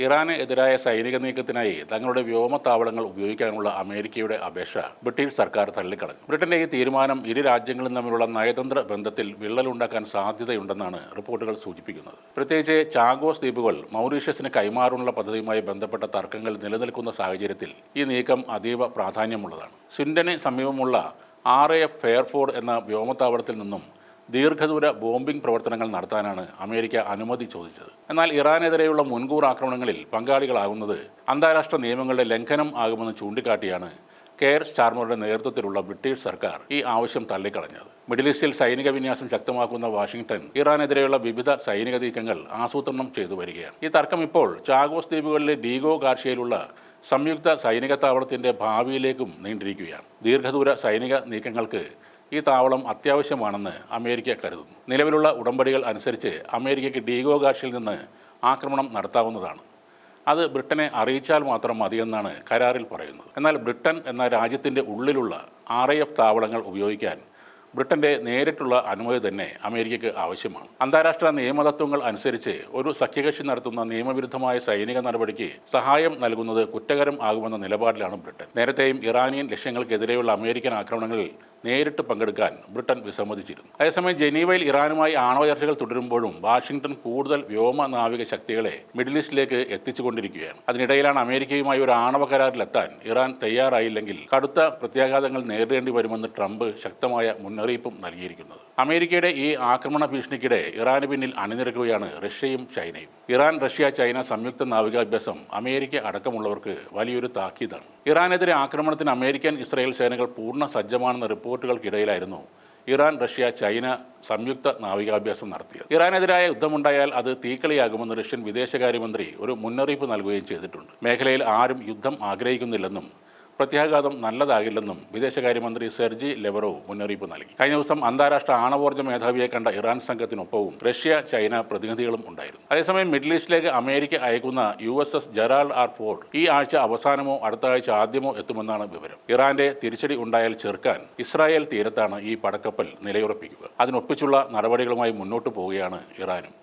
ഇറാന് എതിരായ സൈനിക നീക്കത്തിനായി തങ്ങളുടെ വ്യോമത്താവളങ്ങൾ ഉപയോഗിക്കാനുള്ള അമേരിക്കയുടെ അപേക്ഷ ബ്രിട്ടീഷ് സർക്കാർ തള്ളിക്കളഞ്ഞു. ബ്രിട്ടന്റെ ഈ തീരുമാനം ഇരു രാജ്യങ്ങളും തമ്മിലുള്ള നയതന്ത്ര ബന്ധത്തിൽ വിള്ളലുണ്ടാക്കാൻ സാധ്യതയുണ്ടെന്നാണ് റിപ്പോർട്ടുകൾ സൂചിപ്പിക്കുന്നത്. പ്രത്യേകിച്ച് ചാഗോസ് ദ്വീപുകൾ മൗറീഷ്യസിന് കൈമാറാനുള്ള പദ്ധതിയുമായി ബന്ധപ്പെട്ട തർക്കങ്ങൾ നിലനിൽക്കുന്ന സാഹചര്യത്തിൽ ഈ നീക്കം അതീവ പ്രാധാന്യമുള്ളതാണ്. സ്വിൻഡന് സമീപമുള്ള RAF ഫെയർഫോർഡ് എന്ന വ്യോമത്താവളത്തിൽ നിന്നും ദീർഘദൂര ബോംബിംഗ് പ്രവർത്തനങ്ങൾ നടത്താനാണ് അമേരിക്ക അനുമതി ചോദിച്ചത്. എന്നാൽ ഇറാനെതിരെയുള്ള മുൻകൂർ ആക്രമണങ്ങളിൽ പങ്കാളികളാകുന്നത് അന്താരാഷ്ട്ര നിയമങ്ങളുടെ ലംഘനം ആകുമെന്ന് ചൂണ്ടിക്കാട്ടിയാണ് കെയർ സ്റ്റാർമറുടെ നേതൃത്വത്തിലുള്ള ബ്രിട്ടീഷ് സർക്കാർ ഈ ആവശ്യം തള്ളിക്കളഞ്ഞത്. മിഡിൽ ഈസ്റ്റിൽ സൈനിക വിന്യാസം ശക്തമാക്കുന്ന വാഷിംഗ്ടൺ ഇറാനെതിരെയുള്ള വിവിധ സൈനിക നീക്കങ്ങൾ ആസൂത്രണം ചെയ്തു വരികയാണ്. ഈ തർക്കം ഇപ്പോൾ ചാഗോസ് ദ്വീപുകളിലെ ഡീഗോ ഗാർഷ്യയിലുള്ള സംയുക്ത സൈനിക താവളത്തിന്റെ ഭാവിയിലേക്കും നീണ്ടിരിക്കുകയാണ്. ദീർഘദൂര സൈനിക നീക്കങ്ങൾക്ക് ഈ താവളം അത്യാവശ്യമാണെന്ന് അമേരിക്ക കരുതുന്നു. നിലവിലുള്ള ഉടമ്പടികൾ അനുസരിച്ച് അമേരിക്കയ്ക്ക് ഡീഗോ ഗാർഷ്യയിൽ നിന്ന് ആക്രമണം നടത്താവുന്നതാണ്. അത് ബ്രിട്ടനെ അറിയിച്ചാൽ മാത്രം മതിയെന്നാണ് കരാറിൽ പറയുന്നത്. എന്നാൽ ബ്രിട്ടൻ എന്ന രാജ്യത്തിൻ്റെ ഉള്ളിലുള്ള RAF താവളങ്ങൾ ഉപയോഗിക്കാൻ ബ്രിട്ടന്റെ നേരിട്ടുള്ള അനുമതി തന്നെ അമേരിക്കയ്ക്ക് ആവശ്യമാണ്. അന്താരാഷ്ട്ര നിയമതത്വങ്ങൾ അനുസരിച്ച് ഒരു സഖ്യകക്ഷി നടത്തുന്ന നിയമവിരുദ്ധമായ സൈനിക നടപടിക്ക് സഹായം നൽകുന്നത് കുറ്റകരം ആകുമെന്ന നിലപാടിലാണ് ബ്രിട്ടൻ. നേരത്തെയും ഇറാനിയൻ ലക്ഷ്യങ്ങൾക്കെതിരെയുള്ള അമേരിക്കൻ ആക്രമണങ്ങളിൽ നേരിട്ട് പങ്കെടുക്കാൻ ബ്രിട്ടൻ വിസമ്മതിച്ചിരുന്നു. അതേസമയം ജനീവയിൽ ഇറാനുമായി ആണവ ചർച്ചകൾ തുടരുമ്പോഴും വാഷിംഗ്ടൺ കൂടുതൽ വ്യോമ നാവിക ശക്തികളെ മിഡിൽ ഈസ്റ്റിലേക്ക് എത്തിച്ചുകൊണ്ടിരിക്കുകയാണ്. അതിനിടയിലാണ് അമേരിക്കയുമായി ഒരു ആണവ കരാറിലെത്താൻ ഇറാൻ തയ്യാറായില്ലെങ്കിൽ കടുത്ത പ്രത്യാഘാതങ്ങൾ നേരിടേണ്ടി വരുമെന്ന് ട്രംപ് ശക്തമായ മുന്നറിയിപ്പും നൽകിയിരിക്കുന്നത്. അമേരിക്കയുടെ ഈ ആക്രമണ ഭീഷണിക്കിടെ ഇറാന് പിന്നിൽ അണിനിരക്കുകയാണ് റഷ്യയും ചൈനയും. ഇറാൻ റഷ്യ ചൈന സംയുക്ത നാവികാഭ്യാസം അമേരിക്ക അടക്കമുള്ളവർക്ക് വലിയൊരു താക്കീതാണ്. ഇറാനെതിരെ ആക്രമണത്തിന് അമേരിക്കൻ ഇസ്രായേൽ സേനകൾ പൂർണ്ണ സജ്ജമാണെന്ന റിപ്പോർട്ടുകൾക്കിടയിലായിരുന്നു ഇറാൻ റഷ്യ ചൈന സംയുക്ത നാവികാഭ്യാസം നടത്തിയത്. ഇറാനെതിരായ യുദ്ധമുണ്ടായാൽ അത് തീക്കളിയാകുമെന്ന് റഷ്യൻ വിദേശകാര്യമന്ത്രി ഒരു മുന്നറിയിപ്പ് നൽകുകയും ചെയ്തിട്ടുണ്ട്. മേഖലയിൽ ആരും യുദ്ധം ആഗ്രഹിക്കുന്നില്ലെന്നും പ്രത്യാഘാതം നല്ലതാകില്ലെന്നും വിദേശകാര്യമന്ത്രി സെർജി ലെവറോവ് മുന്നറിയിപ്പ് നൽകി. കഴിഞ്ഞ ദിവസം അന്താരാഷ്ട്ര ആണവോർജ്ജ മേധാവിയെ കണ്ട ഇറാൻ സംഘത്തിനൊപ്പവും റഷ്യ ചൈന പ്രതിനിധികളും ഉണ്ടായിരുന്നു. അതേസമയം മിഡിൽ ഈസ്റ്റിലേക്ക് അമേരിക്ക അയക്കുന്ന USS ജെറാൾഡ് R. ഫോർഡ് ഈ ആഴ്ച അവസാനമോ അടുത്ത ആഴ്ച ആദ്യമോ എത്തുമെന്നാണ് വിവരം. ഇറാന്റെ തിരിച്ചടി ഉണ്ടായാൽ ചെറുക്കാൻ ഇസ്രായേൽ തീരത്താണ് ഈ പടക്കപ്പൽ നിലയുറപ്പിക്കുക. അതിനൊപ്പിച്ചുള്ള നടപടികളുമായി മുന്നോട്ടു പോവുകയാണ് ഇറാനും.